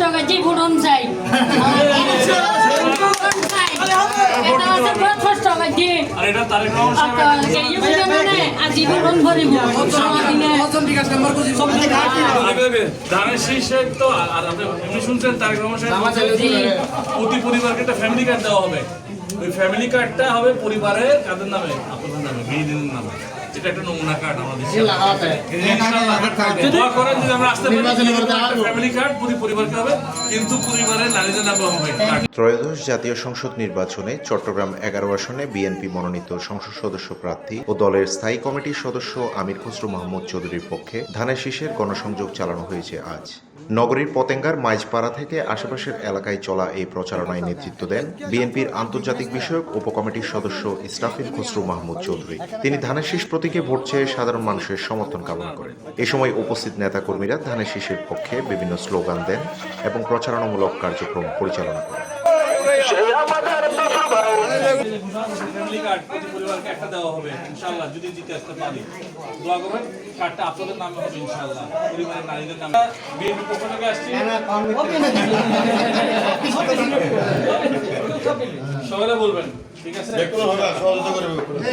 টাকা জীবন চাই আজীবন ভরিব ধানের শীর্ষে তো আর আপনি এমনি শুনছেন তারেক রহমান সাহেব প্রতি পরিবারকে একটা ফ্যামিলি কার্ড দেওয়া হবে। ওই ফ্যামিলি কার্ডটা হবে পরিবারের কাদের নামে, আপনাদের নামে, মেয়েদের নামে। এটা একটা নমুনা কার্ড আমাদের দোয়া করেন যদি আমরা আসতে পারি ফ্যামিলি কার্ড প্রতি পরিবারকে হবে, কিন্তু পরিবারের নারীদের নামে হবে। ত্রয়োদশ জাতীয় সংসদ নির্বাচনে চট্টগ্রাম 11 আসনে বিএনপি মনোনীত সংসদ সদস্য প্রার্থী ও দলের স্থায়ী কমিটির সদস্য আমির খসরু মাহমুদ চৌধুরীর পক্ষে ধানের শীষের গণসংযোগ চালানো হয়েছে আজ। নগরীর পতেঙ্গার মাইজপাড়া থেকে আশেপাশের এলাকায় চলা এই প্রচারণায় নেতৃত্ব দেন বিএনপির আন্তর্জাতিক বিষয়ক উপকমিটির সদস্য ইসরাফিল খসরু মাহমুদ চৌধুরী। তিনি ধানের শীষ প্রতীকে ভোট চেয়ে সাধারণ মানুষের সমর্থন কামনা করেন। এ সময় উপস্থিত নেতাকর্মীরা ধানের শীষের পক্ষে বিভিন্ন স্লোগান দেন এবং প্রচারণামূলক কার্যক্রম পরিচালনা করেন। ফ্যামিলি কার্ড প্রতি পরিবারকে একটা দেওয়া হবে ইনশাআল্লাহ, যদি জিতে আসতে পারি। দোয়া করবেন কার্ডটা আপনাদের নামে হবে ইনশাআল্লাহ, পরিবারের নারীদের নামে। বিএনপি পক্ষ থেকে আসছি, সবাই বলবেন, ঠিক আছে?